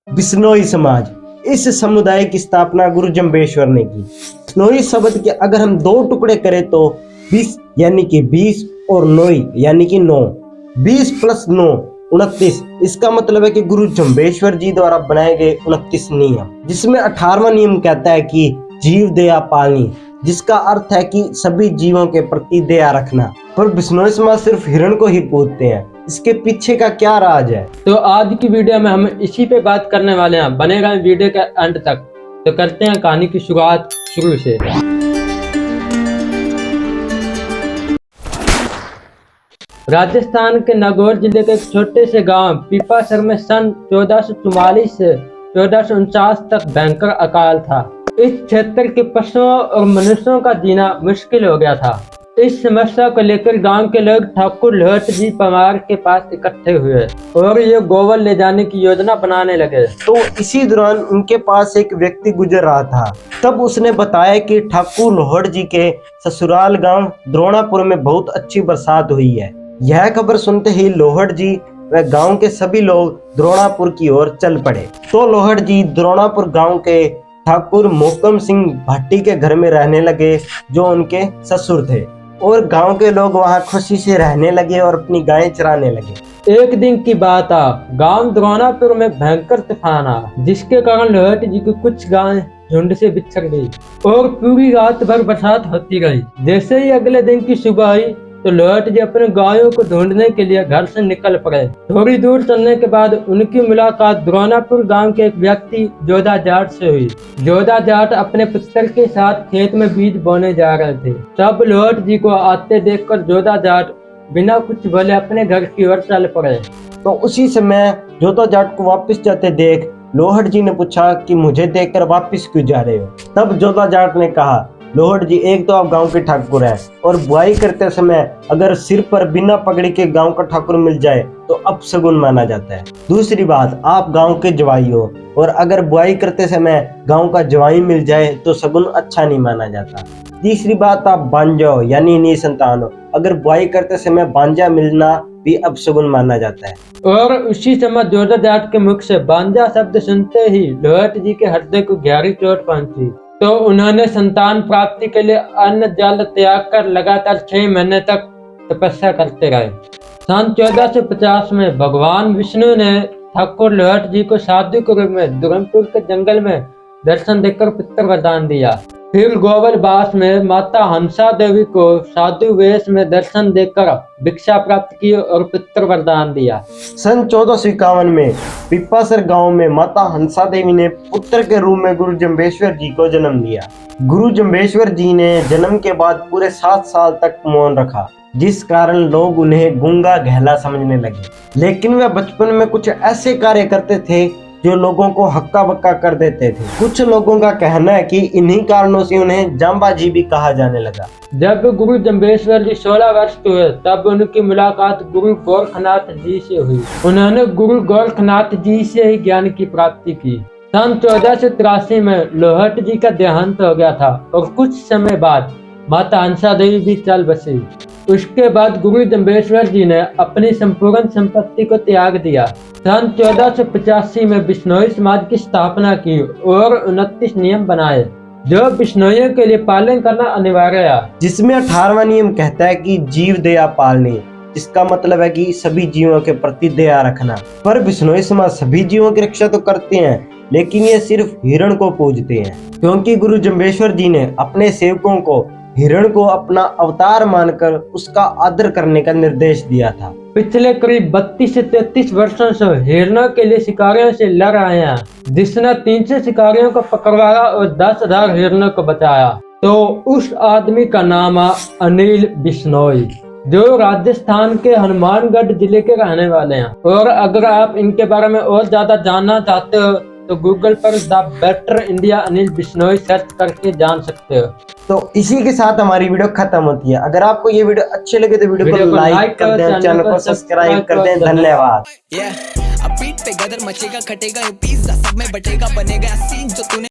बिश्नोई समाज, इस समुदाय की स्थापना गुरु जम्बेश्वर ने की। बिश्नोई शब्द के अगर हम दो टुकड़े करें तो बिस यानी कि 20 और नोई यानी कि 9, 20 + 9 29। इसका मतलब है कि गुरु जम्बेश्वर जी द्वारा बनाए गए 29 नियम, जिसमें 18वां नियम कहता है कि जीव दया पालनी, जिसका अर्थ है कि सभी जीवों के प्रति दया रखना। पर बिश्नोई समाज सिर्फ हिरण को ही पूजते हैं, इसके पीछे का क्या राज है? तो आज की वीडियो में हम इसी पे बात करने वाले हैं। बने रहें वीडियो के अंत तक। तो करते हैं कहानी की शुरुआत शुरू से। राजस्थान के नागौर जिले के एक छोटे से गांव पीपासर में सन 1444 से 1449 तक भयंकर अकाल था। इस क्षेत्र के पशुओं और मनुष्यों का जीना मुश्किल हो गया था। इस समस्या को लेकर गांव के लोग ठाकुर लोहट जी परमार के पास इकट्ठे हुए और ये गोबर ले जाने की योजना बनाने लगे। तो इसी दौरान उनके पास एक व्यक्ति गुजर रहा था। तब उसने बताया कि ठाकुर लोहट जी के ससुराल गांव द्रोणापुर में बहुत अच्छी बरसात हुई है। यह खबर सुनते ही लोहट जी व गांव के सभी लोग द्रोणापुर की ओर चल पड़े। तो लोहट जी द्रोणापुर गांव के ठाकुर मोहकम सिंह भाटी के घर में रहने लगे, जो उनके ससुर थे, और गांव के लोग वहां खुशी से रहने लगे और अपनी गायें चराने लगे। एक दिन की बात गांव द्रोणापुर में भयंकर तूफान आया, जिसके कारण लोहट जी की कुछ गायें झुंड से बिछड़ गई और पूरी रात भर बरसात होती रही। जैसे ही अगले दिन की सुबह आई तो लोहट जी अपने गायों को ढूंढने के लिए घर से निकल पड़े। थोड़ी दूर चलने के बाद उनकी मुलाकात द्रोणापुर गांव के एक व्यक्ति जोधा जाट से हुई। जोधा जाट अपने पुत्र के साथ खेत में बीज बोने जा रहे थे। तब लोहट जी को आते देखकर जोधा जाट बिना कुछ बोले अपने घर की ओर चल पड़े। तो उसी समय जोधा जाट को वापस जाते देख लोहट जी ने पूछा कि मुझे देखकर वापस क्यों जा रहे हो? तब जोधा जाट ने कहा, लोहट जी, एक तो आप गांव के ठाकुर हैं और बुआई करते समय अगर सिर पर बिना पगड़ी के गांव का ठाकुर मिल जाए तो अपशगुन माना जाता है। दूसरी बात, आप गांव के जवाई हो और अगर बुआई करते समय गांव का जवाई मिल जाए तो शगुन अच्छा नहीं माना जाता। तीसरी बात, आप बांझा हो यानी निसंतान हो, अगर बुआई करते समय बांझा मिलना भी अपशगुन माना जाता है। और उसी समय जोधा जाट के मुख से बांझा शब्द सुनते ही लोहट जी के हृदय को गहरी चोट पहुंची। तो उन्होंने संतान प्राप्ति के लिए अन्न जल त्याग कर लगातार 6 महीने तक तपस्या करते रहे। सन 1450 में भगवान विष्णु ने ठाकुर लोहट जी को साधु के रूप में धर्मपुर के जंगल में दर्शन देकर पुत्र वरदान दिया। फिर गोवलबास में माता हंसा देवी को साधु वेश में दर्शन देकर भिक्षा प्राप्त की और पुत्र वरदान दिया। सन 1451 में पीपासर गांव में माता हंसा देवी ने पुत्र के रूप में गुरु जम्बेश्वर जी को जन्म दिया। गुरु जम्बेश्वर जी ने जन्म के बाद पूरे 7 साल तक मौन रखा, जिस कारण लोग उन्हें गूंगा गहला समझने लगे। लेकिन वे बचपन में कुछ ऐसे कार्य करते थे जो लोगों को हक्का बक्का कर देते थे। कुछ लोगों का कहना है कि इन्हीं कारणों से उन्हें जांबाजी भी कहा जाने लगा। जब गुरु जम्बेश्वर जी 16 वर्ष के हुए तब उनकी मुलाकात गुरु गोरखनाथ जी से हुई। उन्होंने गुरु गोरखनाथ जी से ही ज्ञान की प्राप्ति की। सन 1483 में लोहट जी का देहांत हो गया था और कुछ समय बाद माता हंसा देवी भी चल बसी। उसके बाद गुरु जम्बेश्वर जी ने अपनी संपूर्ण संपत्ति को त्याग दिया। सन 1485 में बिश्नोई समाज की स्थापना की और 29 नियम बनाए, जो बिश्नोइयों के लिए पालन करना अनिवार्य है। जिसमें 18वां नियम कहता है कि जीव दया पालनी, जिसका मतलब है कि सभी जीवों के प्रति दया रखना। पर बिश्नोई समाज सभी जीवों की रक्षा तो करते हैं, लेकिन ये सिर्फ हिरण को पूजते हैं, क्योंकि गुरु जम्बेश्वर जी ने अपने सेवकों को हिरण को अपना अवतार मानकर उसका आदर करने का निर्देश दिया था। पिछले करीब 32 से 33 वर्षों से हिरणों के लिए शिकारियों से लड़ रहे हैं, जिसने 300 शिकारियों को पकड़वाया और 10,000 हिरणों को बचाया। तो उस आदमी का नाम है अनिल बिश्नोई, जो राजस्थान के हनुमानगढ़ जिले के रहने वाले हैं। और अगर आप इनके बारे में और ज्यादा जानना चाहते हो तो गूगल पर the better India Anil Bishnoi search करके जान सकते हो। तो इसी के साथ हमारी वीडियो खत्म होती है। अगर आपको ये वीडियो अच्छी लगे तो वीडियो को लाइक कर दें, चैनल को सब्सक्राइब कर दें। धन्यवाद। अब पीठ पे गदर मचेगा, खटेगा, पिज्जा सब में बटेगा, बनेगा सीन जो तूने